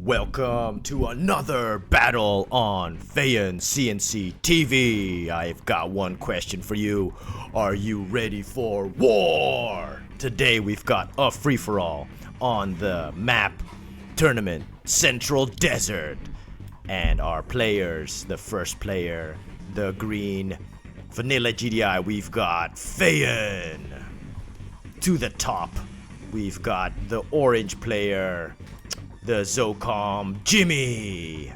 Welcome to another battle on FeyanCnCtv. I've got one question for you. Are you ready for war? Today we've got a free-for-all on the map Tournament Central Desert. And our players, the first player, the green vanilla GDI, we've got Feyan. To the top, we've got the orange player, the ZoCom Jimmy.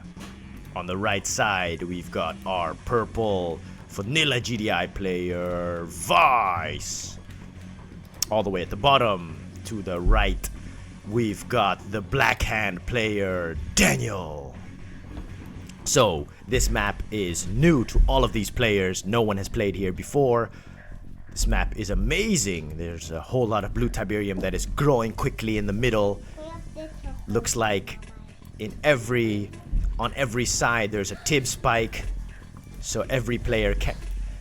On the right side, we've got our purple vanilla GDI player, Vice. All the way at the bottom, to the right, we've got the black hand player, Daniel. So, this map is new to all of these players. No one has played here before. This map is amazing. There's a whole lot of blue Tiberium that is growing quickly in the middle. Looks like on every side there's a tib spike, so every player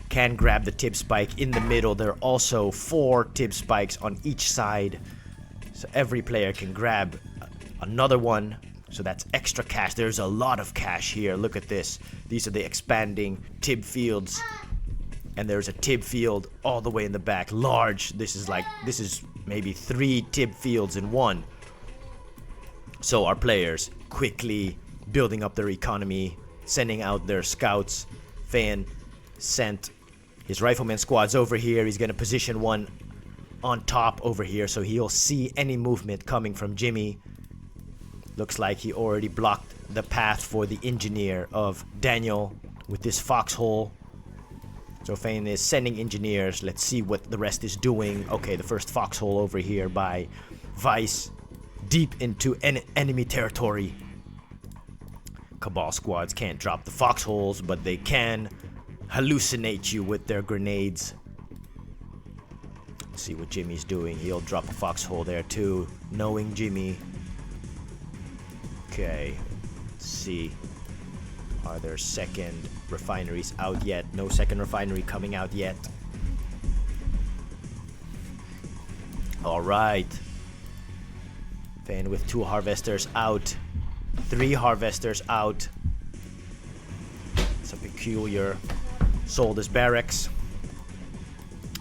can grab the tib spike in the middle. There are also 4 tib spikes on each side, so every player can grab another one. So that's extra cash. There's a lot of cash here. Look at this. These are the expanding tib fields, and there's a tib field all the way in the back, large. This is maybe 3 tib fields in one. So our players quickly building up their economy, sending out their scouts. Feyan sent his rifleman squads over here. He's going to position one on top over here, so he'll see any movement coming from Jimmy. Looks like he already blocked the path for the engineer of Daniel with this foxhole. So Feyan is sending engineers. Let's see what the rest is doing. Okay, the first foxhole over here by Vice, deep into enemy territory. Cabal squads can't drop the foxholes, but they can hallucinate you with their grenades. Let's see what Jimmy's doing. He'll drop a foxhole there too, knowing Jimmy. Okay, let's see. Are there second refineries out yet? No second refinery coming out yet. Alright. Feyan with 2 harvesters out. 3 harvesters out. Some peculiar. Sold his barracks.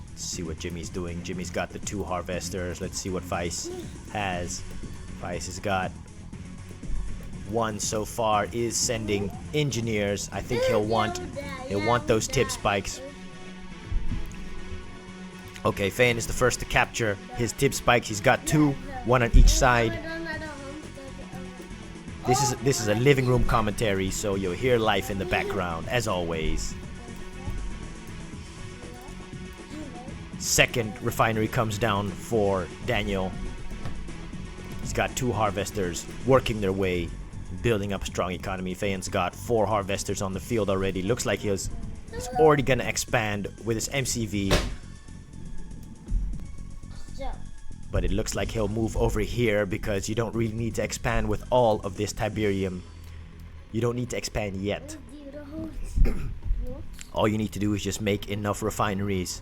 Let's see what Jimmy's doing. Jimmy's got the 2 harvesters. Let's see what Vice has. Vice has got 1 so far. Is sending engineers. I think he'll want those tip spikes. Okay, Feyan is the first to capture his tip spikes. He's got 2, 1 on each side. This is a living room commentary, so you'll hear life in the background as always. Second refinery comes down for Daniel. He's got 2 harvesters working their way, building up a strong economy. Feyan's got 4 harvesters on the field already. Looks like he's already gonna expand with his MCV. But it looks like he'll move over here because you don't really need to expand with all of this Tiberium. You don't need to expand yet. All you need to do is just make enough refineries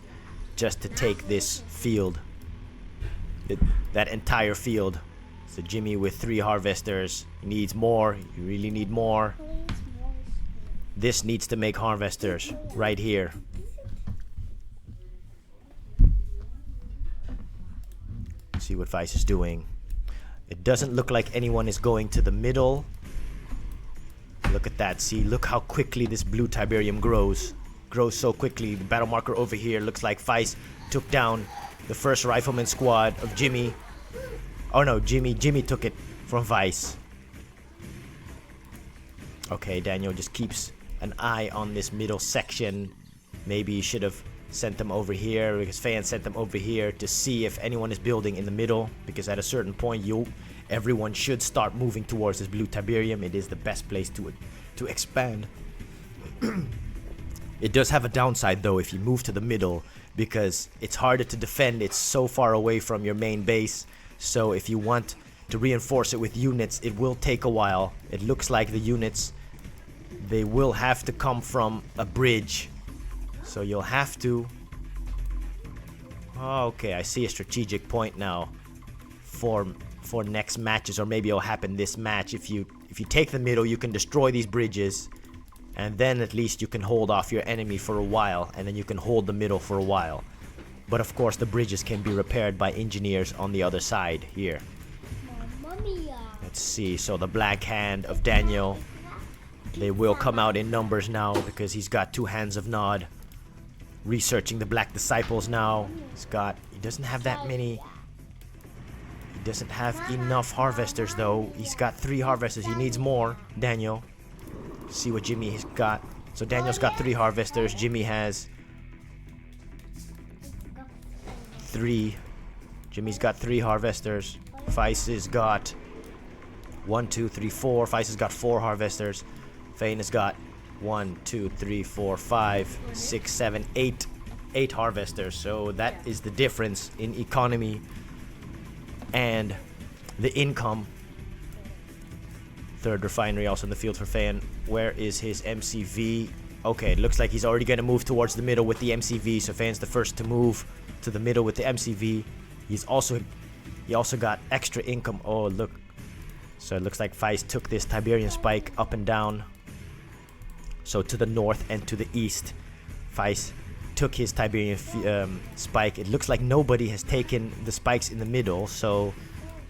just to take this field. That entire field. So Jimmy with 3 harvesters. He needs more. You really need more. This needs to make harvesters right here. See what Vice is doing. It doesn't look like anyone is going to the middle. Look at that. See, look how quickly this blue Tiberium grows. Grows so quickly. The battle marker over here looks like Vice took down the first rifleman squad of Jimmy. Oh no, Jimmy took it from Vice. Okay, Daniel just keeps an eye on this middle section. Maybe he should have sent them over here, because Feyan sent them over here to see if anyone is building in the middle, because at a certain point everyone should start moving towards this blue Tiberium. It is the best place to expand. It does have a downside though if you move to the middle, because it's harder to defend. It's so far away from your main base, so if you want to reinforce it with units, it will take a while. It looks like the units, they will have to come from a bridge. So you'll have to... Okay, I see a strategic point now for for next matches, or maybe it'll happen this match. If you take the middle, you can destroy these bridges, and then at least you can hold off your enemy for a while, and then you can hold the middle for a while. But of course the bridges can be repaired by engineers on the other side here. Let's see, so the black hand of Daniel, they will come out in numbers now because he's got 2 hands of Nod. Researching the black disciples now. He doesn't have that many. He doesn't have enough harvesters though. He's got 3 harvesters. He needs more. Daniel. See what Jimmy has got. So Daniel's got 3 harvesters. Jimmy has 3. Jimmy's got 3 harvesters. Feist has got 1, 2, 3, 4. Feist has got 4 harvesters. Feyan has got 1, 2, 3, 4, 5, 6, 7, 8. 8 harvesters. So that is the difference in economy and the income. 3rd refinery also in the field for Feyan. Where is his MCV? Okay, it looks like he's already going to move towards the middle with the MCV. So Feyan's the first to move to the middle with the MCV. He also got extra income. Oh, look. So it looks like Feist took this Tiberian spike up and down. So to the north and to the east, Feist took his Tiberian spike. It looks like nobody has taken the spikes in the middle. So,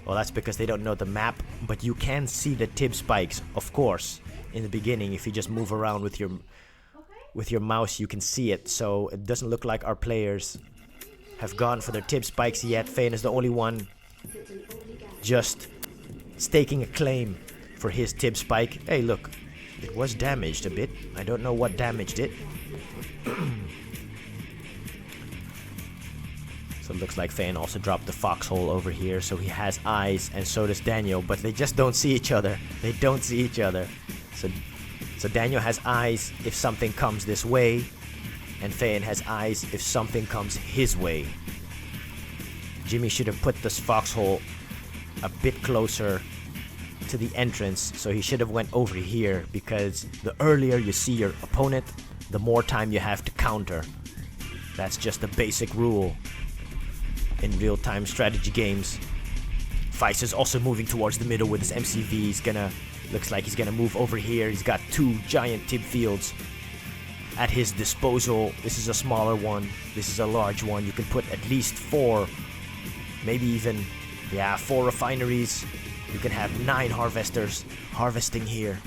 well, that's because they don't know the map. But you can see the tib spikes, of course, in the beginning. If you just move around with your mouse, you can see it. So it doesn't look like our players have gone for their tib spikes yet. Feyan is the only one just staking a claim for his tib spike. Hey, look, it was damaged a bit. I don't know what damaged it. So it looks like Feyan also dropped the foxhole over here, so he has eyes, and so does Daniel, but they just don't see each other. They don't see each other. So Daniel has eyes if something comes this way, and Feyan has eyes if something comes his way. Jimmy should have put this foxhole a bit closer to the entrance, so he should have went over here, because the earlier you see your opponent, the more time you have to counter. That's just a basic rule in real-time strategy games. Feist is also moving towards the middle with his MCV. Looks like he's gonna move over here. He's got 2 giant tib fields at his disposal. This is a smaller one. This is a large one. You can put at least 4, maybe even, 4 refineries. You can have 9 harvesters harvesting here.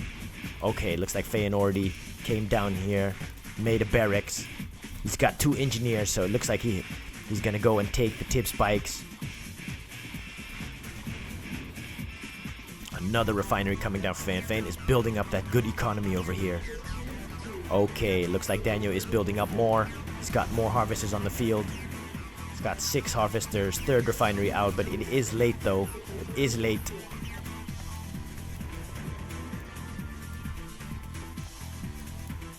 Okay, looks like Feyan already came down here, made a barracks. He's got 2 engineers, so it looks like he's gonna go and take the tib spikes. Another refinery coming down for Feyan. Feyan is building up that good economy over here. Okay, looks like Daniel is building up more. He's got more harvesters on the field. He's got 6 harvesters, 3rd refinery out, but it is late though. It is late.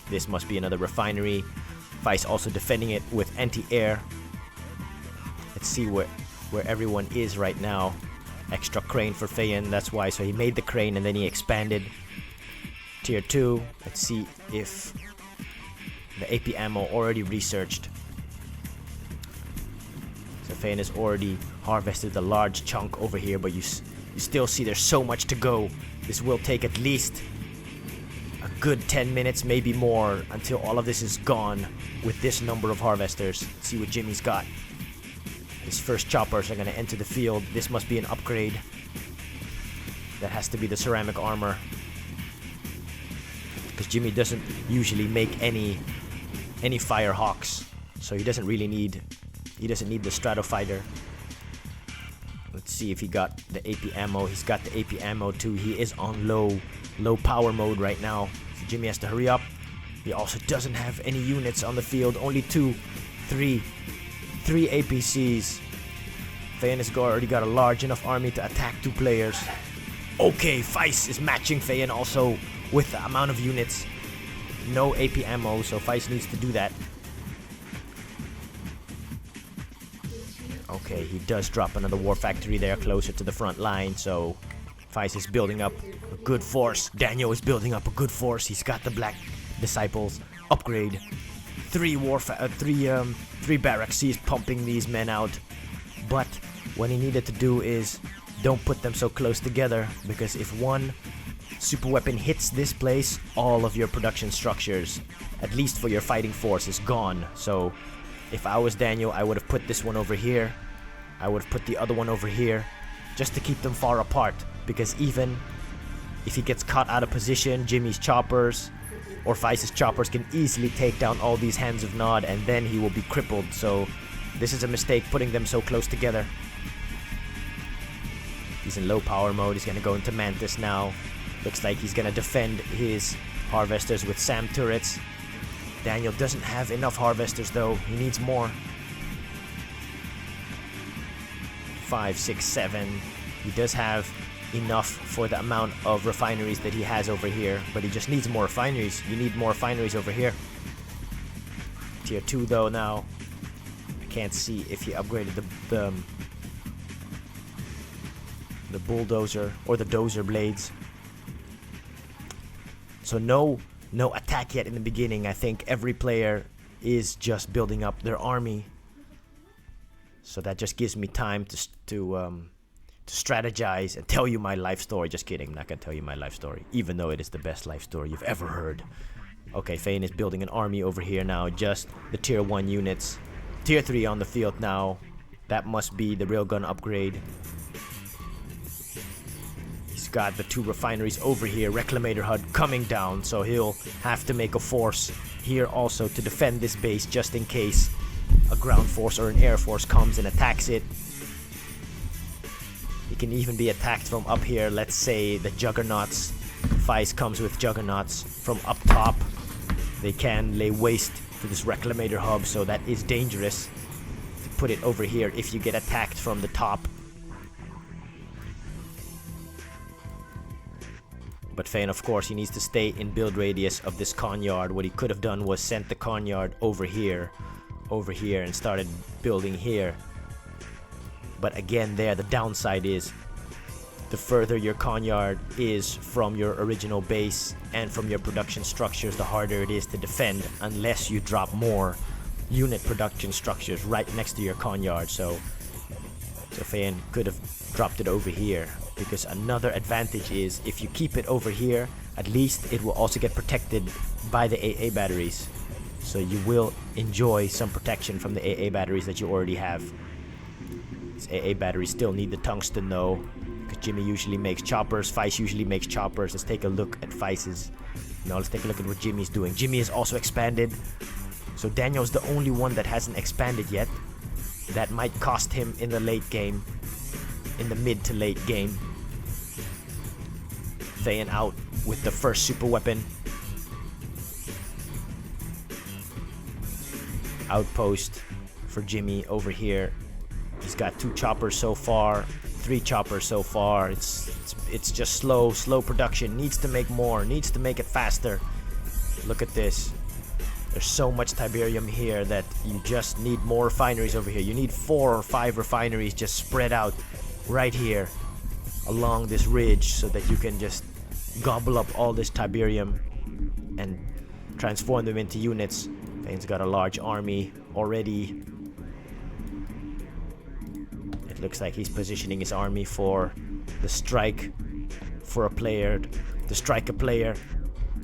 This must be another refinery. Feist also defending it with anti-air. Let's see where everyone is right now. Extra crane for Feyan, that's why. So he made the crane and then he expanded. Tier 2. Let's see if the AP ammo already researched. So Feyan has already harvested a large chunk over here, but you still see there's so much to go. This will take at least a good 10 minutes, maybe more, until all of this is gone with this number of harvesters. Let's see what Jimmy's got. His first choppers are going to enter the field. This must be an upgrade. That has to be the ceramic armor, because Jimmy doesn't usually make any fire hawks, so he doesn't really need the Stratofighter. Let's see if he got the AP ammo. He's got the AP ammo too. He is on low power mode right now. So Jimmy has to hurry up. He also doesn't have any units on the field. Only 3 APCs. Feyan has already got a large enough army to attack 2 players. Okay, Feist is matching Feyan also with the amount of units. No AP ammo, so Feist needs to do that. Okay, he does drop another war factory there closer to the front line, so Feist is building up a good force. Daniel is building up a good force. He's got the black disciples. Upgrade. 3 barracks. He's pumping these men out. But what he needed to do is don't put them so close together, because if one super weapon hits this place, all of your production structures, at least for your fighting force, is gone. So if I was Daniel, I would have put this one over here. I would have put the other one over here, just to keep them far apart, because even if he gets caught out of position, Jimmy's choppers or Feist's choppers can easily take down all these Hands of Nod, and then he will be crippled. So this is a mistake, putting them so close together. He's in low power mode. He's gonna go into Mantis now. Looks like he's gonna defend his harvesters with SAM turrets. Daniel doesn't have enough harvesters though. He needs more. 5, 6, 7. He does have enough for the amount of refineries that he has over here, but he just needs more refineries. You need more refineries over here. Tier 2 though now. I can't see if he upgraded the bulldozer or the dozer blades. So no attack yet in the beginning. I think every player is just building up their army. So that just gives me time to strategize and tell you my life story. Just kidding, I'm not gonna tell you my life story, even though it is the best life story you've ever heard. Okay, Feyan is building an army over here now, just the tier 1 units. Tier 3 on the field now. That must be the railgun upgrade. He's got the 2 refineries over here, Reclamator HUD coming down, so he'll have to make a force here also to defend this base, just in case a ground force or an air force comes and attacks it. He can even be attacked from up here. Let's say the Juggernauts. Feist comes with Juggernauts from up top. They can lay waste to this Reclamator hub, so that is dangerous to put it over here if you get attacked from the top. But Feyan, of course, he needs to stay in build radius of this Konyard. What he could have done was sent the Konyard over here, and started building here. But again, there, the downside is the further your Konyard is from your original base and from your production structures, the harder it is to defend unless you drop more unit production structures right next to your Konyard. So Feyan could have dropped it over here, because another advantage is if you keep it over here, at least it will also get protected by the AA batteries. So you will enjoy some protection from the AA batteries that you already have. These AA batteries still need the tungsten though, because Jimmy usually makes choppers, Feist usually makes choppers. Let's take a look at Feist's. Now let's take a look at what Jimmy's doing. Jimmy is also expanded. So Daniel's the only one that hasn't expanded yet. That might cost him in the late game, in the mid to late game. Feyan out with the first super weapon. Outpost for Jimmy over here. He's got 2 choppers so far, 3 choppers so far. It's just slow production. Needs to make more, needs to make it faster. Look at this. There's so much Tiberium here that you just need more refineries over here. You need 4 or 5 refineries just spread out right here along this ridge, so that you can just gobble up all this Tiberium and transform them into units. Feyan's got a large army already. It looks like he's positioning his army for the strike for a player, to strike a player.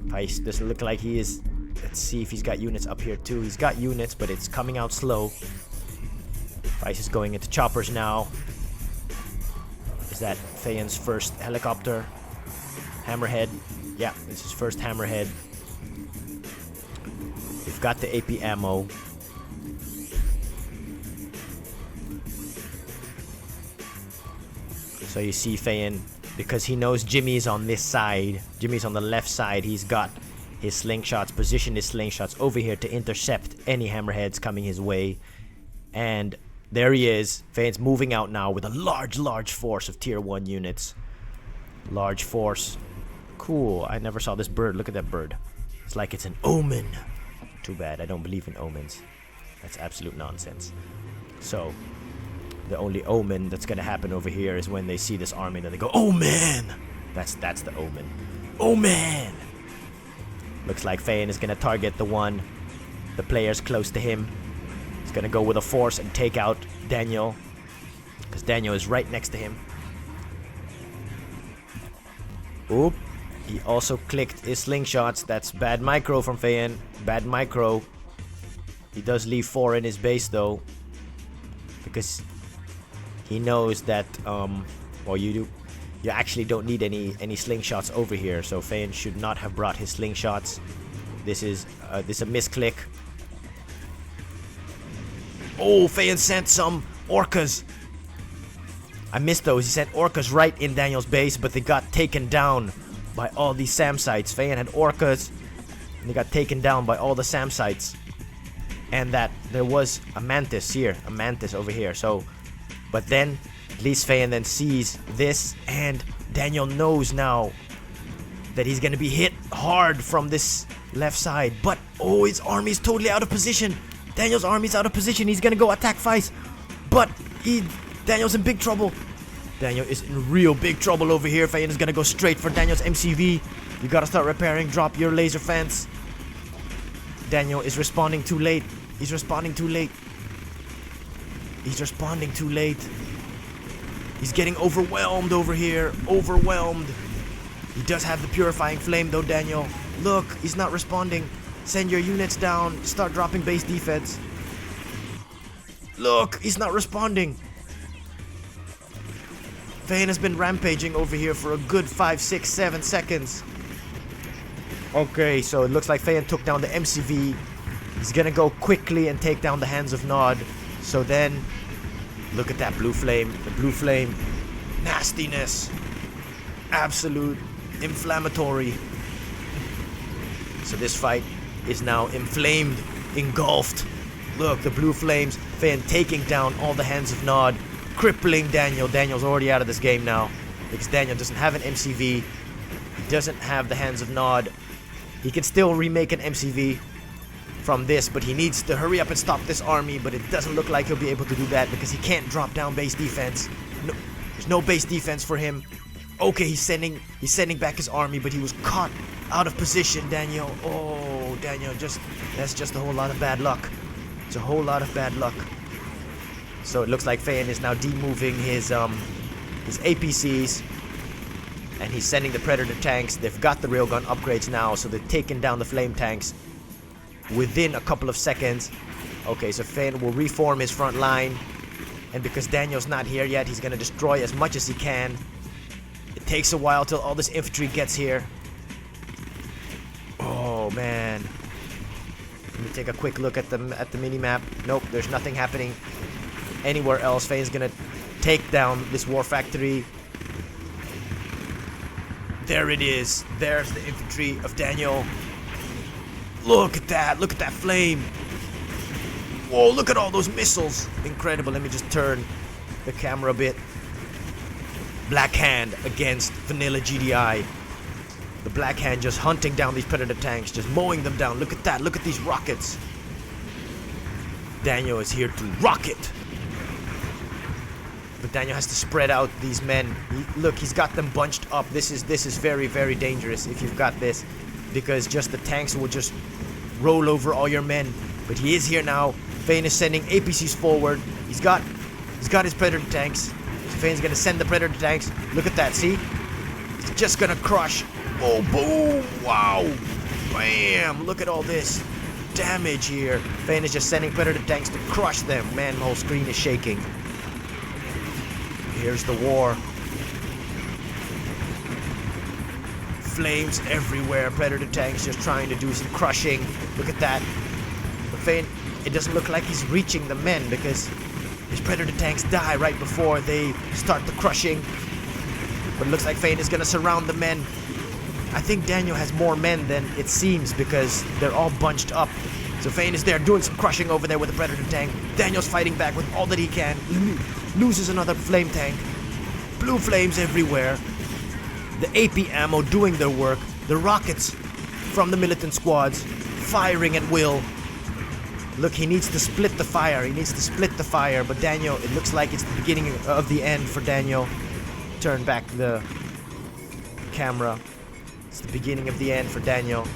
Feist doesn't look like he is. Let's see if he's got units up here too. He's got units, but it's coming out slow. Feist is going into choppers now. Is that Feyan's first helicopter? Hammerhead. Yeah, it's his first Hammerhead. We've got the AP ammo. So you see Feyan, because he knows Jimmy's on this side, Jimmy's on the left side, he's got his slingshots, positioned his slingshots over here to intercept any hammerheads coming his way. And there he is. Feyan's moving out now with a large force of tier 1 units. Large force. Cool, I never saw this bird. Look at that bird. It's like it's an omen. Too bad, I don't believe in omens. That's absolute nonsense. So, the only omen that's gonna happen over here is when they see this army and they go, oh man! That's the omen. Oh man! Looks like Feyan is gonna target the players close to him. He's gonna go with a force and take out Daniel, because Daniel is right next to him. Oop. He also clicked his slingshots. That's bad micro from Feyan. Bad micro. He does leave 4 in his base though, because he knows that well, you actually don't need any slingshots over here. So Feyan should not have brought his slingshots. This is a misclick. Oh, Feyan sent some orcas. I missed those. He sent orcas right in Daniel's base, but they got taken down by all these SAM sites. Feyan had orcas, and they got taken down by all the SAM sites. And that there was a mantis here, a mantis over here. So, but then at least Feyan then sees this, and Daniel knows now that he's gonna be hit hard from this left side. But oh, his army's totally out of position. Daniel's army's out of position. He's gonna go attack Feist, but Daniel's in big trouble. Daniel is in real big trouble over here. Feyan is gonna go straight for Daniel's MCV. You gotta start repairing. Drop your laser fence. Daniel is responding too late. He's responding too late. He's responding too late. He's getting overwhelmed over here. Overwhelmed. He does have the purifying flame though, Daniel. Look, he's not responding. Send your units down. Start dropping base defense. Look, he's not responding. Feyan has been rampaging over here for a good 5, 6, 7 seconds. Okay, so it looks like Feyan took down the MCV. He's gonna go quickly and take down the Hands of Nod. So then, look at that blue flame. The blue flame. Nastiness. Absolute inflammatory. So this fight is now inflamed, engulfed. Look, the blue flames. Feyan taking down all the Hands of Nod. Crippling Daniel. Daniel's already out of this game now, because Daniel doesn't have an MCV. He doesn't have the Hands of Nod. He can still remake an MCV from this, but he needs to hurry up and stop this army. But it doesn't look like he'll be able to do that, because he can't drop down base defense. No, there's no base defense for him. Okay, he's sending back his army, but he was caught out of position. Daniel. Oh, Daniel, that's just a whole lot of bad luck. It's a whole lot of bad luck. So it looks like Feyan is now demoving his APCs, and he's sending the Predator tanks. They've got the railgun upgrades now, so they've taken down the flame tanks within a couple of seconds. Okay, so Feyan will reform his front line, and because Daniel's not here yet, he's gonna destroy as much as he can. It takes a while till all this infantry gets here. Oh man. Let me take a quick look at the mini-map. Nope, there's nothing happening anywhere else. Feyan's gonna take down this war factory. There it is. There's the infantry of Daniel. Look at that. Look at that flame. Whoa, look at all those missiles. Incredible. Let me just turn the camera a bit. Black Hand against vanilla GDI. The Black Hand just hunting down these Predator tanks, just mowing them down. Look at that. Look at these rockets. Daniel is here to rocket. But Daniel has to spread out these men. Look, he's got them bunched up. This is very, very dangerous if you've got this, because just the tanks will just roll over all your men. But he is here now. Feyan is sending APCs forward. He's got his Predator tanks. So Feyan's gonna send the Predator tanks. Look at that, see? He's just gonna crush. Oh, boom! Wow! Bam! Look at all this damage here. Feyan is just sending Predator tanks to crush them. Man, my whole screen is shaking. Here's the war. Flames everywhere. Predator tanks just trying to do some crushing. Look at that. But Feyan, it doesn't look like he's reaching the men, because his Predator tanks die right before they start the crushing. But it looks like Feyan is gonna surround the men. I think Daniel has more men than it seems, because they're all bunched up. So Feyan is there doing some crushing over there with the Predator tank. Daniel's fighting back with all that he can. Loses another flame tank. Blue flames everywhere. The AP ammo doing their work. The rockets from the militant squads firing at will. Look, he needs to split the fire. He needs to split the fire. But Daniel, it looks like it's the beginning of the end for Daniel. Turn back the camera. It's the beginning of the end for Daniel.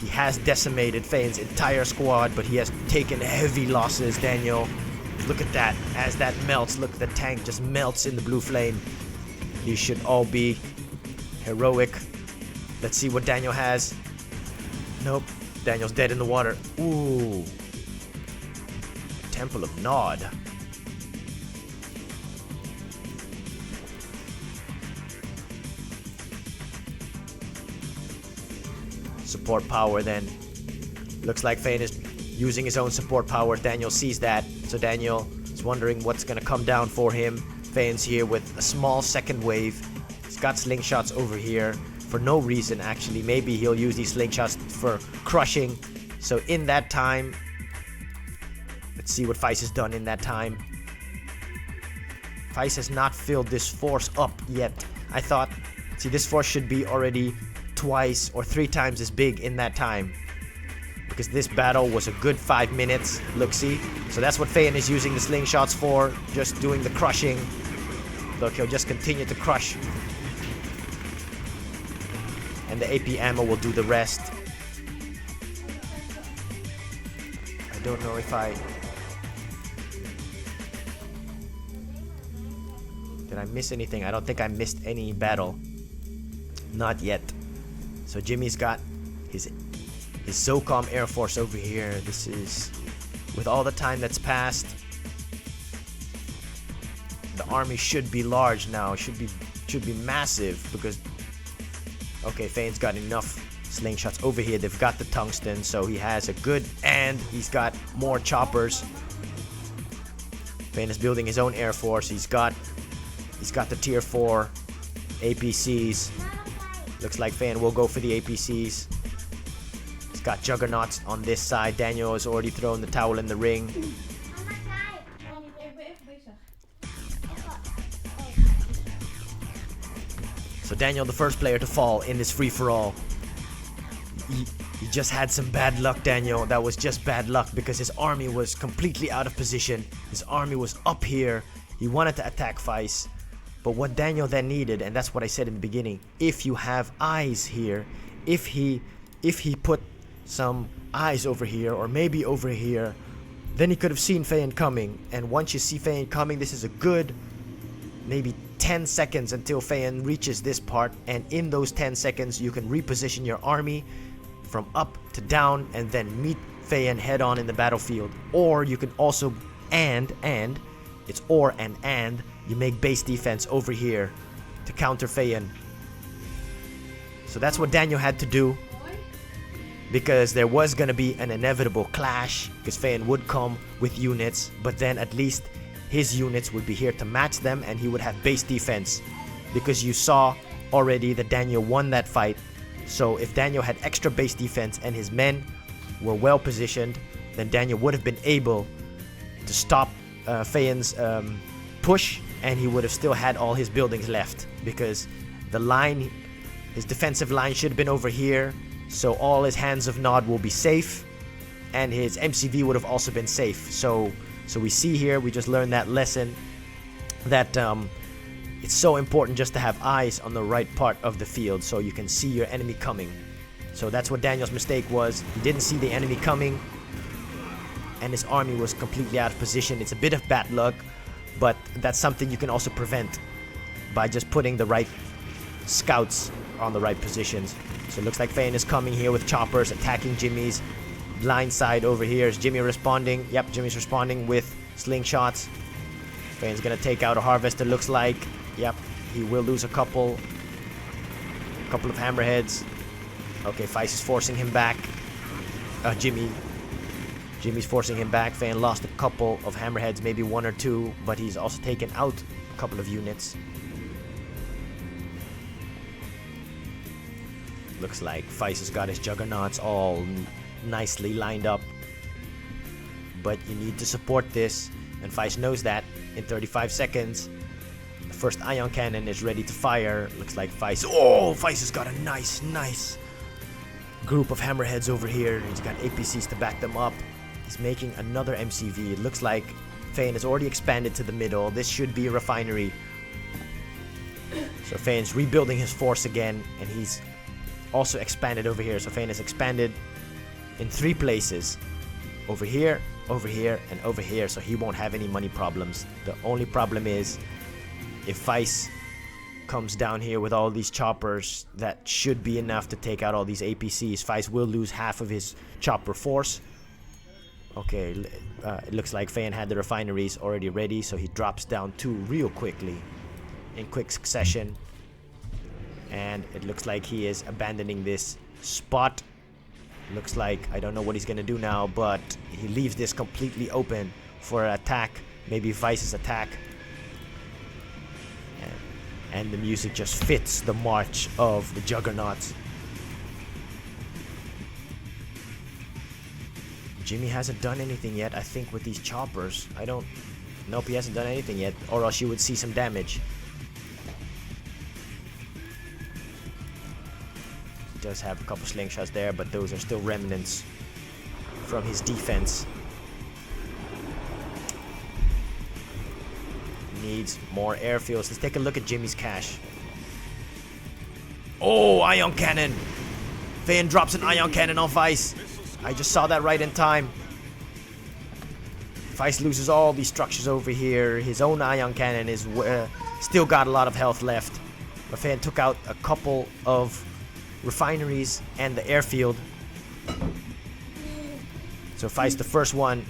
He has decimated Feyan's entire squad, but he has taken heavy losses, Daniel. Look at that. As that melts, look, the tank just melts in the blue flame. You should all be heroic. Let's see what Daniel has. Nope. Daniel's dead in the water. Ooh. Temple of Nod. Support power then. Looks like Feyan is using his own support power. Daniel sees that. So Daniel is wondering what's going to come down for him. Feyan's here with a small second wave. He's got slingshots over here for no reason actually. Maybe he'll use these slingshots for crushing. So in that time, let's see what Feist has done in that time. Feist has not filled this force up yet. I thought, see, this force should be already twice or 3 times as big in that time, because this battle was a good 5 minutes. Look, see, so that's what Feyan is using the slingshots for, just doing the crushing. Look, he'll just continue to crush, and the AP ammo will do the rest. I don't know if did I miss anything? I don't think I missed any battle. Not yet. So Jimmy's got his ZoCom Air Force over here. This is, with all the time that's passed, the army should be large now. It should be massive, because okay, Feyan's got enough slingshots over here. They've got the tungsten, so he has a good, and he's got more choppers. Feyan is building his own Air Force. He's got the tier 4 APCs. Looks like Feyan will go for the APCs. He's got juggernauts on this side. Daniel has already thrown the towel in the ring. So Daniel, the first player to fall in this free-for-all. He just had some bad luck, Daniel. That was just bad luck, because his army was completely out of position. His army was up here. He wanted to attack Feist. But what Daniel then needed, and that's what I said in the beginning, if you have eyes here, if he put some eyes over here, or maybe over here, then he could have seen Feyan coming. And once you see Feyan coming, this is a good maybe 10 seconds until Feyan reaches this part, and in those 10 seconds you can reposition your army from up to down and then meet Feyan head on in the battlefield. Or you can also it's or and you make base defense over here to counter Feyan. So that's what Daniel had to do, because there was going to be an inevitable clash, because Feyan would come with units, but then at least his units would be here to match them, and he would have base defense, because you saw already that Daniel won that fight. So if Daniel had extra base defense and his men were well positioned, then Daniel would have been able to stop Feyan's push, and he would have still had all his buildings left, because the line, his defensive line, should have been over here, so all his hands of Nod will be safe, and his MCV would have also been safe. So we see here, we just learned that lesson, that it's so important just to have eyes on the right part of the field so you can see your enemy coming. So that's what Daniel's mistake was. He didn't see the enemy coming, and his army was completely out of position. It's a bit of bad luck, but that's something you can also prevent by just putting the right scouts on the right positions. So it looks like Feyan is coming here with choppers, attacking Jimmy's blind side over here. Is Jimmy responding? Yep, Jimmy's responding with slingshots. Feyan's gonna take out a harvester, looks like. Yep, he will lose a couple of hammerheads. Okay, Feist is forcing him back. Jimmy's forcing him back. Feyan lost a couple of hammerheads, maybe 1 or 2, but he's also taken out a couple of units. Looks like Feist has got his juggernauts all nicely lined up, but you need to support this, and Feist knows that. In 35 seconds, the first ion cannon is ready to fire. Looks like Feist has got a nice group of hammerheads over here. He's got APCs to back them up. He's making another MCV. It looks like Feyan has already expanded to the middle. This should be a refinery. So Feyan's rebuilding his force again, and he's also expanded over here. So Feyan has expanded in 3 places. Over here, and over here. So he won't have any money problems. The only problem is if Feist comes down here with all these choppers. That should be enough to take out all these APCs. Feist will lose half of his chopper force. Okay, it looks like Feyan had the refineries already ready, so he drops down 2 real quickly in quick succession. And it looks like he is abandoning this spot. Looks like, I don't know what he's gonna do now, but he leaves this completely open for an attack. Maybe Feist's attack. And the music just fits the march of the Juggernauts. Jimmy hasn't done anything yet, I think, with these choppers. Nope, he hasn't done anything yet, or else you would see some damage. He does have a couple slingshots there, but those are still remnants from his defense. Needs more airfields. Let's take a look at Jimmy's cache. Oh, ion cannon! Feyan drops an ion cannon on Feist. I just saw that right in time. Feist loses all these structures over here. His own ion cannon is still got a lot of health left. But Feyan took out a couple of refineries and the airfield. So Feist the first one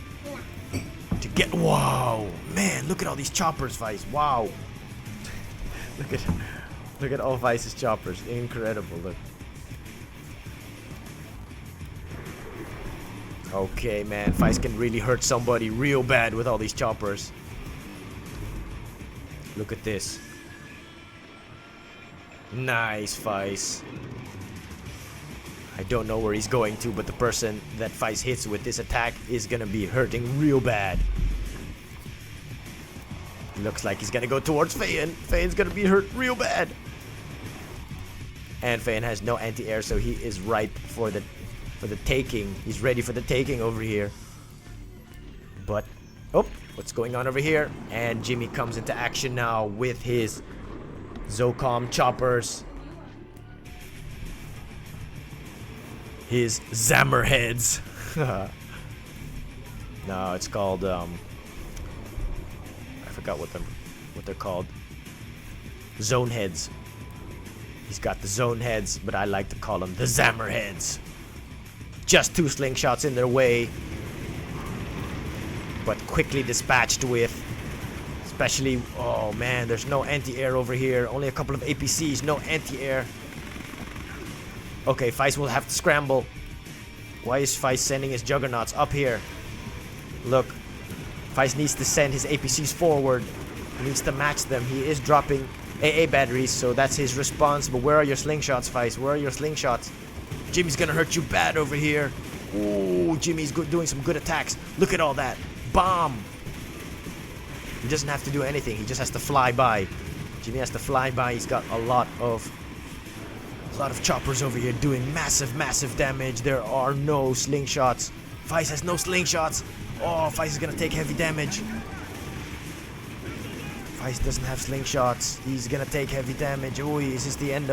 to get. Wow, man! Look at all these choppers, Feist. Wow. look at all Feist's choppers. Incredible. Look. Okay, man. Feist can really hurt somebody real bad with all these choppers. Look at this. Nice, Feist. I don't know where he's going to, but the person that Feist hits with this attack is gonna be hurting real bad. Looks like he's gonna go towards Feyan. Feyan's gonna be hurt real bad. And Feyan has no anti-air, so he is ripe for the taking. He's ready for the taking over here. But, oh, what's going on over here? And Jimmy comes into action now with his ZoCom choppers. His Zammer heads. No, it's called, I forgot what they're called. Zone heads. He's got the zone heads, but I like to call them the Zammer heads. Just 2 slingshots in their way, but quickly dispatched with, especially, oh man, there's no anti-air over here. Only a couple of APCs, no anti-air. Okay, Feist will have to scramble. Why is Feist sending his Juggernauts up here? Look, Feist needs to send his APCs forward. He needs to match them. He is dropping AA batteries, so that's his response. But where are your slingshots, Feist? Where are your slingshots? Jimmy's gonna hurt you bad over here. Ooh, Jimmy's doing some good attacks. Look at all that. Bomb! He doesn't have to do anything. He just has to fly by. Jimmy has to fly by. He's got a lot of choppers over here doing massive damage. There are no slingshots. Feist has no slingshots. Oh, Feist is gonna take heavy damage. Feist doesn't have slingshots. He's gonna take heavy damage. Oh, is this the end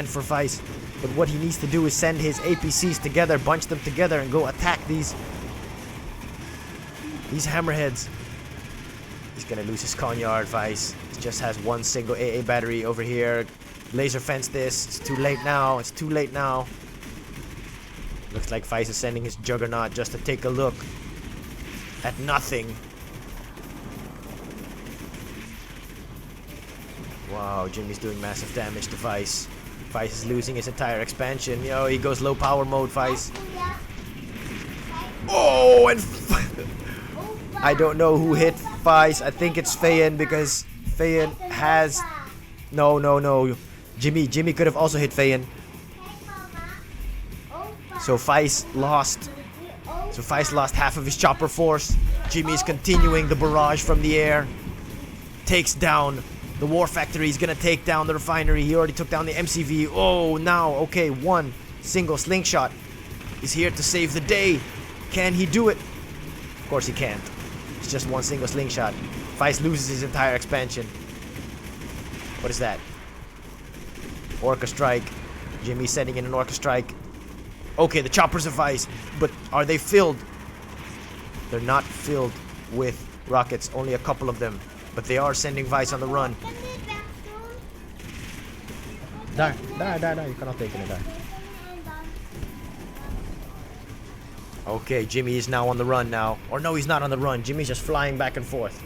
for Feist? But what he needs to do is send his APCs together, bunch them together, and go attack these hammerheads. He's gonna lose his Conyard, Feist. He just has one single AA battery over here. Laser fence this. It's too late now. It's too late now. Looks like Feist is sending his Juggernaut just to take a look at nothing. Wow, Jimmy's doing massive damage to Feist. Feist is losing his entire expansion. Yo, he goes low power mode, Feist. Oh, and I don't know who hit Feist. I think it's Feyan, because Feyan has... No. Jimmy could have also hit Feyan. So Feist lost. Half of his chopper force. Jimmy is continuing the barrage from the air. Takes down the war factory. He's gonna take down the refinery. He already took down the MCV. Oh, now, okay, one single slingshot is here to save the day. Can he do it? Of course he can't. It's just one single slingshot. Feist loses his entire expansion. What is that? Orca strike. Jimmy's sending in an Orca strike. Okay, the choppers of Feist, but are they filled? They're not filled with rockets, only a couple of them. But they are sending Feist on the run. Daar. Je kan al tekenen daar. Okay, Jimmy is now on the run now. Or no, he's not on the run. Jimmy's just flying back and forth.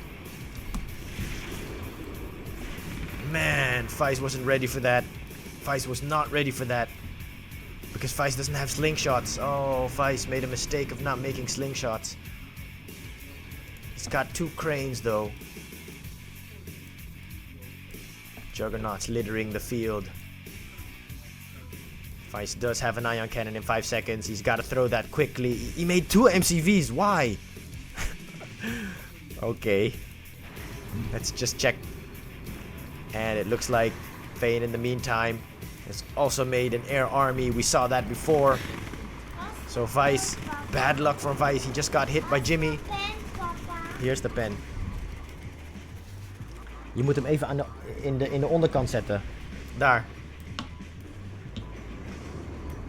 Man, Feist wasn't ready for that. Feist was not ready for that. Because Feist doesn't have slingshots. Oh, Feist made a mistake of not making slingshots. He's got 2 cranes though. Juggernaut's littering the field. Feist does have an ion cannon in 5 seconds. He's got to throw that quickly. He made 2 MCVs. Why? Okay. Let's just check. And it looks like Feyan in the meantime has also made an air army. We saw that before. So Feist, bad luck from Feist. He just got hit by Jimmy. Here's the pen. Je moet hem even aan in de onderkant zetten. Daar.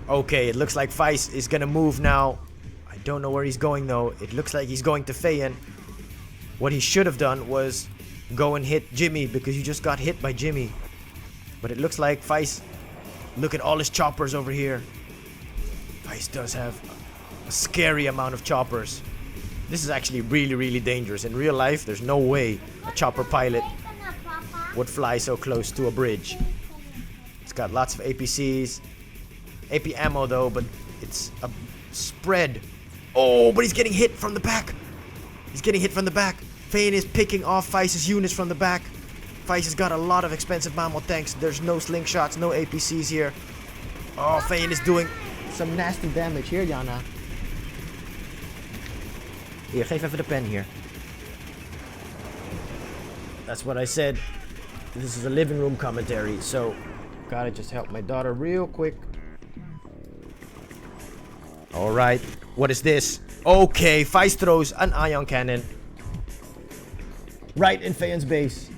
Okay, it looks like Feist is gonna move now. I don't know where he's going though. It looks like he's going to Feyan. What he should have done was go and hit Jimmy, because you just got hit by Jimmy. But it looks like Feist, look at all his choppers over here. Feist does have a scary amount of choppers. This is actually really, really dangerous. In real life, there's no way a chopper pilot would fly so close to a bridge. It's got lots of APCs. AP ammo though, but it's a spread. Oh, but he's getting hit from the back. He's getting hit from the back. Feyan is picking off Feist's units from the back. Feist has got a lot of expensive mammo tanks. There's no slingshots, no APCs here. Oh, Feyan is doing some nasty damage. Here, Jana. Hier, geef even de pen hier. That's what I said. This is a living room commentary, so gotta just help my daughter real quick. Alright, what is this? Okay, Feist throws an ion cannon right in Feyan's base.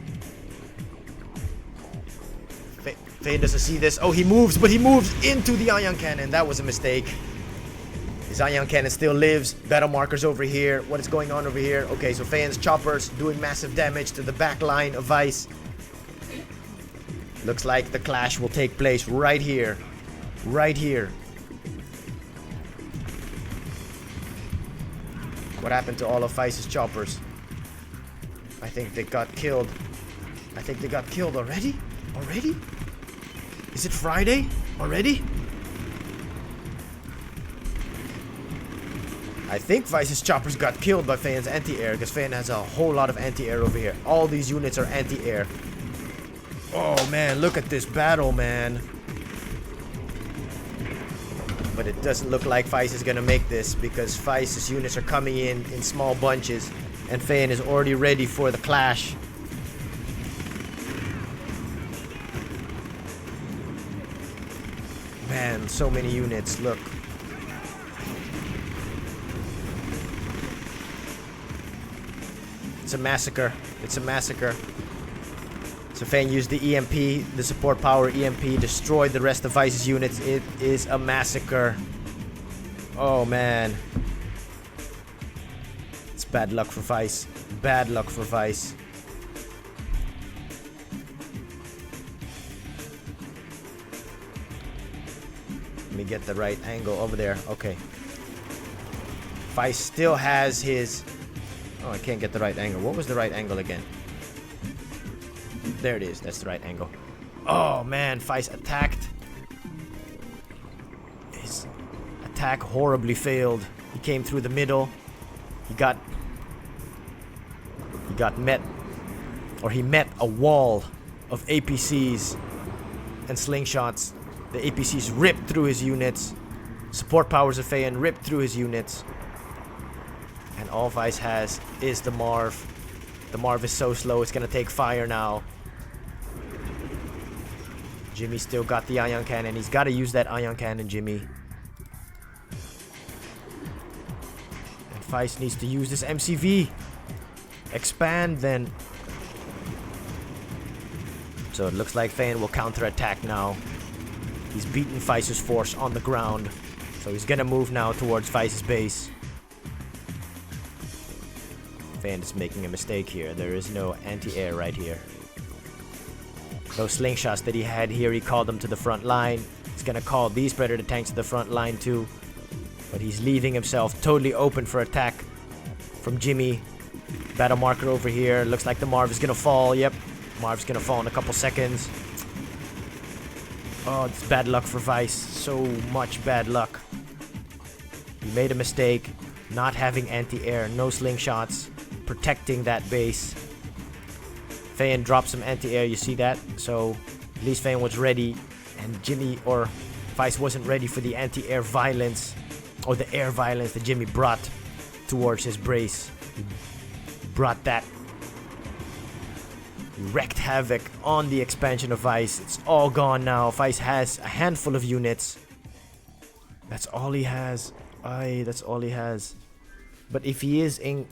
Feyan doesn't see this. Oh, he moves, but he moves into the ion cannon. That was a mistake. His ion cannon still lives. Battle markers over here. What is going on over here? Okay, so Feyan's choppers doing massive damage to the back line of Feist. Looks like the clash will take place right here. Right here. What happened to all of Feist's choppers? I think they got killed. I think they got killed already? Already? Is it Friday? Already? I think Feist's choppers got killed by Feyan's anti-air, because Feyan has a whole lot of anti-air over here. All these units are anti-air. Oh man, look at this battle, man. But it doesn't look like Feist is gonna make this, because Feist's units are coming in small bunches, and Feyan is already ready for the clash. Man, so many units, look. It's a massacre. It's a massacre. So Feyan used the EMP, the support power EMP, destroyed the rest of Feist's units. It is a massacre. Oh man. It's bad luck for Feist. Bad luck for Feist. Let me get the right angle over there. Okay. Feist still has his... Oh, I can't get the right angle. What was the right angle again? There it is. That's the right angle. Oh, man. Feist attacked. His attack horribly failed. He came through the middle. He met a wall of APCs and slingshots. The APCs ripped through his units. Support powers of Feyan ripped through his units. And all Feist has is the Marv. The Marv is so slow, it's gonna take fire now. Jimmy still got the ion cannon. He's gotta use that ion cannon, Jimmy. And Feist needs to use this MCV. Expand then. So it looks like Feyan will counterattack now. He's beaten Feist's force on the ground. So he's gonna move now towards Feist's base. Feyan is making a mistake here. There is no anti-air right here. Those slingshots that he had here, he called them to the front line. He's gonna call these Predator tanks to the front line too. But he's leaving himself totally open for attack from Jimmy. Battle marker over here. Looks like the Marv is gonna fall. Yep, Marv's gonna fall in a couple seconds. Oh, it's bad luck for Vice. So much bad luck. He made a mistake not having anti-air, no slingshots, protecting that base. Feyan dropped some anti-air, you see that? So at least Feyan was ready, and Jimmy or Vice wasn't ready for the anti-air violence or the air violence that Jimmy brought towards his base. He brought that, wreaked havoc on the expansion of Vice. It's all gone now. Vice has a handful of units. That's all he has. That's all he has. But if he is in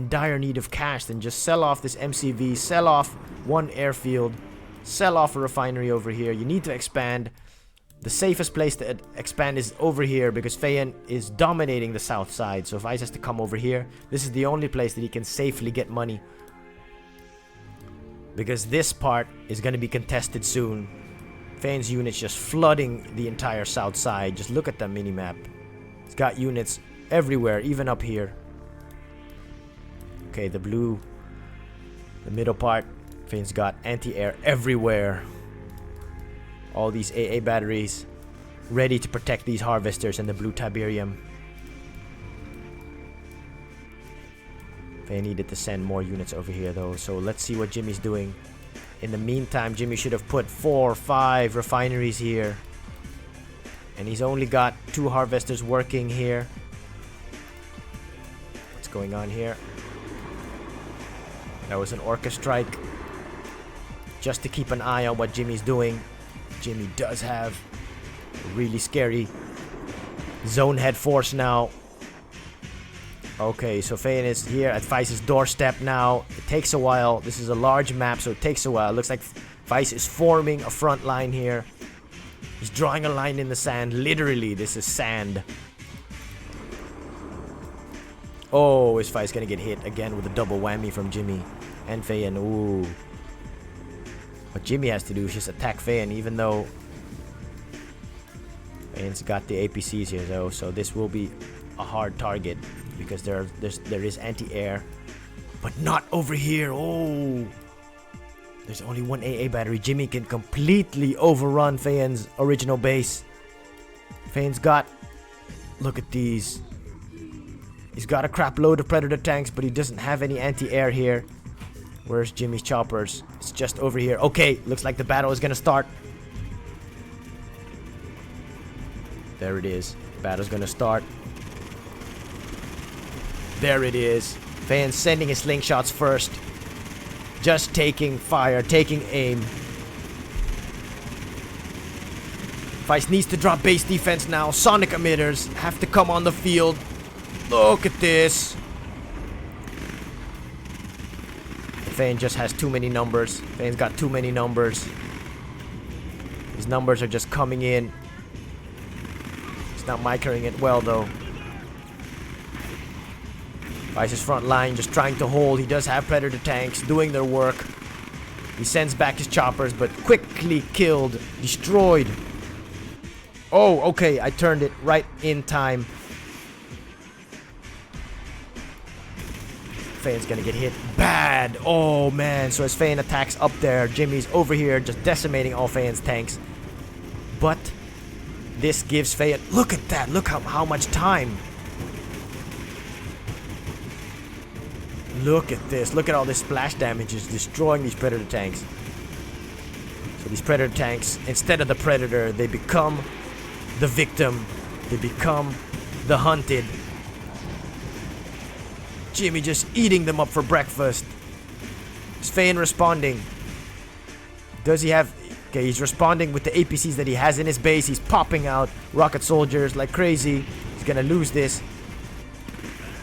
dire need of cash, then just sell off this MCV, sell off one airfield, sell off a refinery over here. You need to expand. The safest place to expand is over here because Feyan is dominating the south side. So if Vice has to come over here, this is the only place that he can safely get money. Because this part is going to be contested soon. Feyan's units just flooding the entire south side. Just look at the mini-map. It's got units everywhere, even up here. Okay, the blue, the middle part, Feyan's got anti-air everywhere. All these AA batteries ready to protect these harvesters and the blue Tiberium. Feyan needed to send more units over here though, so let's see what Jimmy's doing. In the meantime, Jimmy should have put 4 or 5 refineries here. And he's only got 2 harvesters working here. What's going on here? That was an Orca strike. Just to keep an eye on what Jimmy's doing. Jimmy does have a really scary zone head force now. Okay, so Feyan is here at Vice's doorstep now. It takes a while. This is a large map, so it takes a while. It looks like Vice is forming a front line here. He's drawing a line in the sand. Literally, this is sand. Oh, is Vice gonna get hit again with a double whammy from Jimmy and Feyan? Ooh. What Jimmy has to do is just attack Feyan, even though Feyan's got the APCs here though, so this will be a hard target because there is anti-air, but not over here. Oh, there's only one AA battery. Jimmy can completely overrun Feyan's original base. Feyan's got, look at these. He's got a crap load of Predator tanks, but he doesn't have any anti-air here. Where's Jimmy's choppers? It's just over here. Okay, looks like the battle is gonna start. There it is. Battle's gonna start. There it is. Feyan sending his slingshots first. Just taking fire, taking aim. Vice needs to drop base defense now. Sonic emitters have to come on the field. Look at this. Feyan just has too many numbers. Feyan's got too many numbers. His numbers are just coming in. He's not microing it well though. Vice's front line just trying to hold. He does have Predator tanks doing their work. He sends back his choppers, but quickly killed, destroyed. Oh, okay, I turned it right in time. Feyan's gonna get hit bad. Oh man, so as Feyan attacks up there, Jimmy's over here just decimating all Feyan's tanks. But this gives Feyan, look at that, look how much time. Look at this, look at all this splash damage is destroying these Predator tanks. So these Predator tanks, instead of the Predator, they become the victim. They become the hunted. Jimmy just eating them up for breakfast. Is Feyan responding? Does he have... Okay, he's responding with the APCs that he has in his base. He's popping out rocket soldiers like crazy. He's gonna lose this.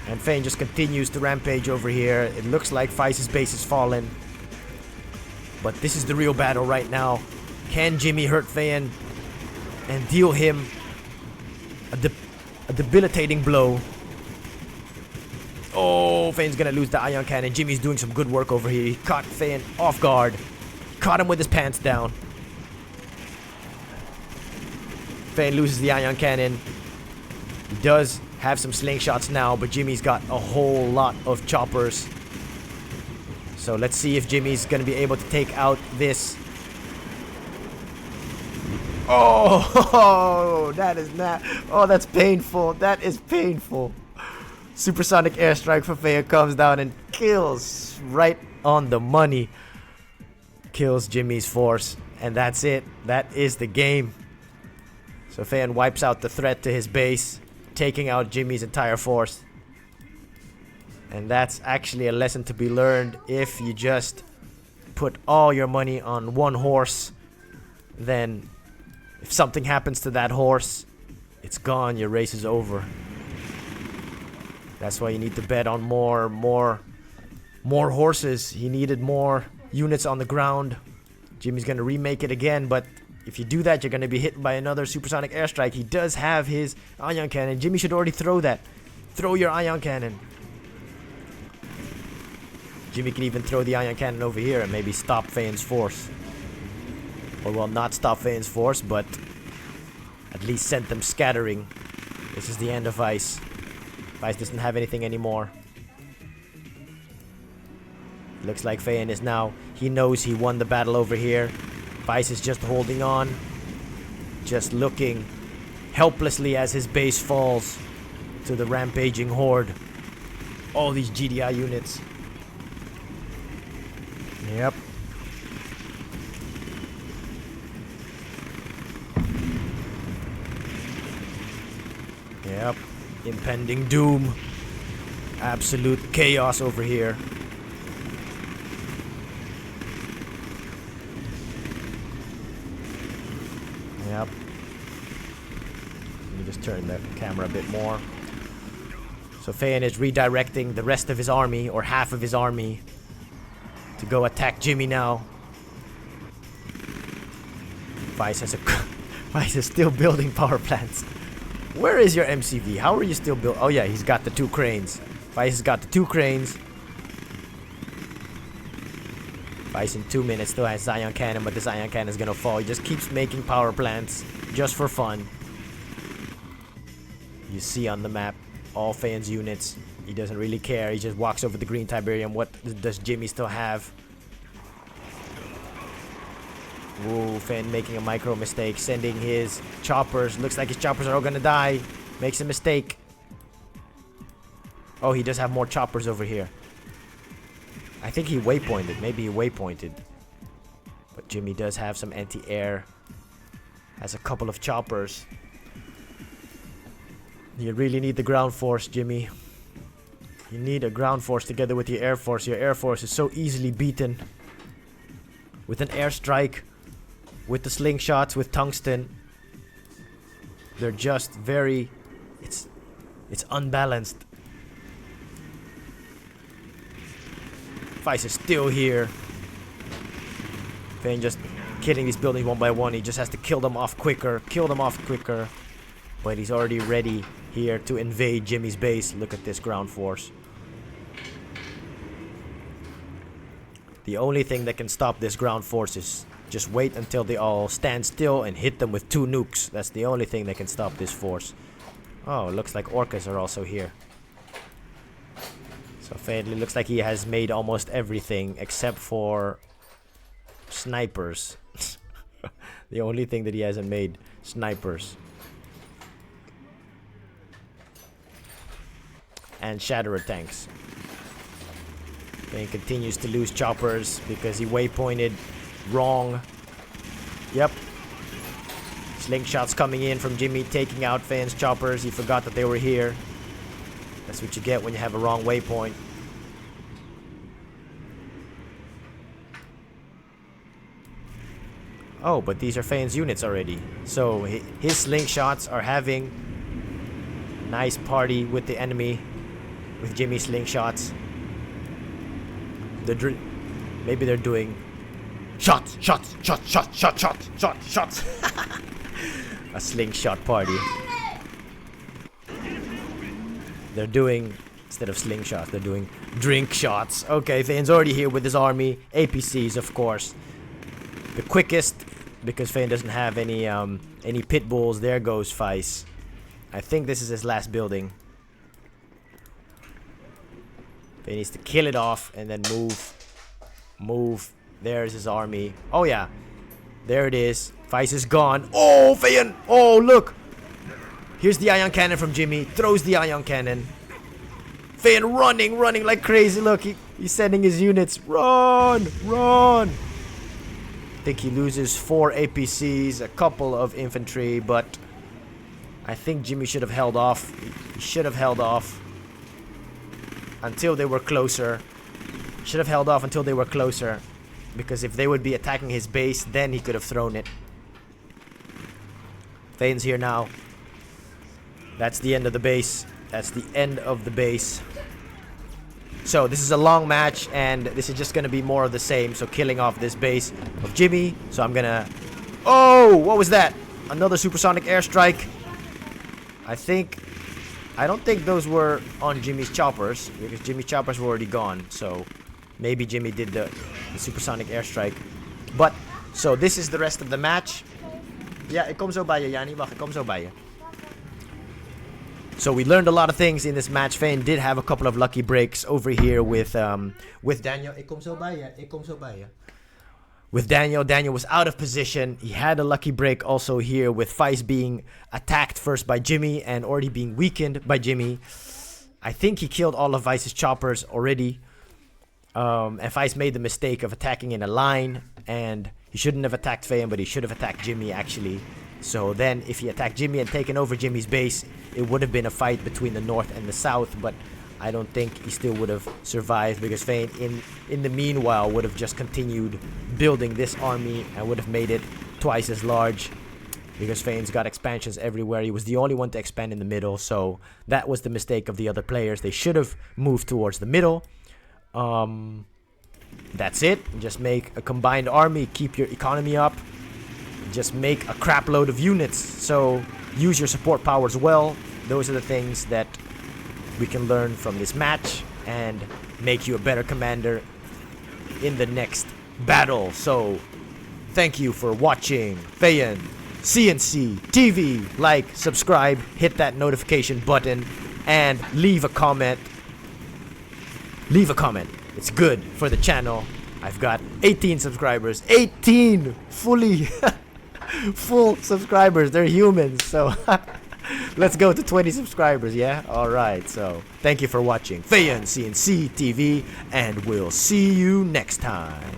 And Feyan just continues to rampage over here. It looks like Vice's base is fallen. But this is the real battle right now. Can Jimmy hurt Feyan and deal him a debilitating blow? Oh, Feyan's gonna lose the ion cannon. Jimmy's doing some good work over here. He caught Feyan off guard. Caught him with his pants down. Feyan loses the ion cannon. He does have some slingshots now, but Jimmy's got a whole lot of choppers. So let's see if Jimmy's gonna be able to take out this. Oh, that is not. Oh, that's painful. That is painful. Supersonic airstrike for Feyan comes down and kills right on the money. Kills Jimmy's force, and that's it. That is the game. So Feyan wipes out the threat to his base, taking out Jimmy's entire force. And that's actually a lesson to be learned. If you just put all your money on one horse, then if something happens to that horse, it's gone. Your race is over. That's why you need to bet on more horses. He needed more units on the ground. Jimmy's gonna remake it again, but if you do that, you're gonna be hit by another supersonic airstrike. He does have his ion cannon. Jimmy should already throw that. Throw your ion cannon. Jimmy can even throw the ion cannon over here and maybe stop Feyan's force. Or well, not stop Feyan's force, but at least send them scattering. This is the end of Vice. Vice doesn't have anything anymore. Looks like Feyan is now, he knows he won the battle over here. Vice is just holding on. Just looking helplessly as his base falls to the rampaging horde. All these GDI units. Yep. Yep. Impending doom. Absolute chaos over here. Yep. Let me just turn the camera a bit more. So Feyan is redirecting the rest of his army, or half of his army, to go attack Jimmy now. Vice is still building power plants. Where is your MCV? How are you still build? Oh yeah, he's got the 2 cranes. Vice has got the 2 cranes. Vice in 2 minutes still has ion cannon, but this ion cannon is gonna fall. He just keeps making power plants just for fun. You see on the map all Feyan's units. He doesn't really care. He just walks over the green Tiberium. What does Jimmy still have? Ooh, Feyan making a micro mistake, sending his choppers. Looks like his choppers are all gonna die. Makes a mistake. Oh, he does have more choppers over here. I think he waypointed. Maybe he waypointed. But Jimmy does have some anti-air. Has a couple of choppers. You really need the ground force, Jimmy. You need a ground force together with your air force. Your air force is so easily beaten. With an airstrike. With the slingshots, with tungsten. They're just very... It's unbalanced. Vice is still here. Feyan just killing these buildings one by one. He just has to kill them off quicker. Kill them off quicker. But he's already ready here to invade Jimmy's base. Look at this ground force. The only thing that can stop this ground force is just wait until they all stand still and hit them with 2 nukes. That's the only thing that can stop this force. Oh, looks like orcas are also here. So Feyan looks like he has made almost everything except for snipers. The only thing that he hasn't made, snipers. And shatterer tanks. Feyan continues to lose choppers because he waypointed wrong. Yep. Slingshots coming in from Jimmy, taking out Feyan's choppers. He forgot that they were here. That's what you get when you have a wrong waypoint. Oh, but these are Feyan's units already. So his slingshots are having a nice party with the enemy. With Jimmy's slingshots. Maybe they're doing shots. A slingshot party. They're doing, instead of slingshots, they're doing drink shots. Okay, Feyan's already here with his army. APCs, of course. the quickest because Feyan doesn't have any pit bulls. There goes Feis. I think this is his last building. Feyan needs to kill it off and then move. There's his army. Oh yeah, there it is. Feis is gone. Oh, Feyan! Oh, look! Here's the ion cannon from Jimmy. Throws the ion cannon. Feyan running like crazy. Look, he's sending his units. Run! I think he loses 4 APCs, a couple of infantry, but I think Jimmy should have held off. He should have held off until they were closer. Should have held off until they were closer, because if they would be attacking his base, then he could have thrown it. Feyan's here now. That's the end of the base. That's the end of the base. So this is a long match, and this is just gonna be more of the same. So killing off this base of Jimmy. So I'm gonna... Oh, what was that? Another supersonic airstrike. I don't think those were on Jimmy's choppers, because Jimmy's choppers were already gone. So maybe Jimmy did the supersonic airstrike. But, so this is the rest of the match. Ja, ik kom zo bij je, Yanni. Wacht, ik kom zo bij je. So we learned a lot of things in this match. Feyan did have a couple of lucky breaks over here with Daniel. Ik kom zo bij je. With Daniel. Daniel was out of position. He had a lucky break also here with Feis being attacked first by Jimmy and already being weakened by Jimmy. I think he killed all of Feis's choppers already. And Feis made the mistake of attacking in a line, and he shouldn't have attacked Feyan, but he should have attacked Jimmy actually. So then if he attacked Jimmy and taken over Jimmy's base, it would have been a fight between the north and the south, but I don't think he still would have survived, because Feyan in the meanwhile would have just continued building this army and would have made it twice as large, because Feyan's got expansions everywhere. He was the only one to expand in the middle, so that was the mistake of the other players. They should have moved towards the middle. That's it. Just make a combined army, keep your economy up, just make a crap load of units. So use your support powers well. Those are the things that we can learn from this match and make you a better commander in the next battle. So thank you for watching FeyanCnCtv. Like, subscribe, hit that notification button, and leave a comment. Leave a comment. It's good for the channel. I've got 18 subscribers. 18 fully full subscribers. They're humans, so let's go to 20 subscribers, yeah? Alright, so thank you for watching FeyanCnCtv, and we'll see you next time.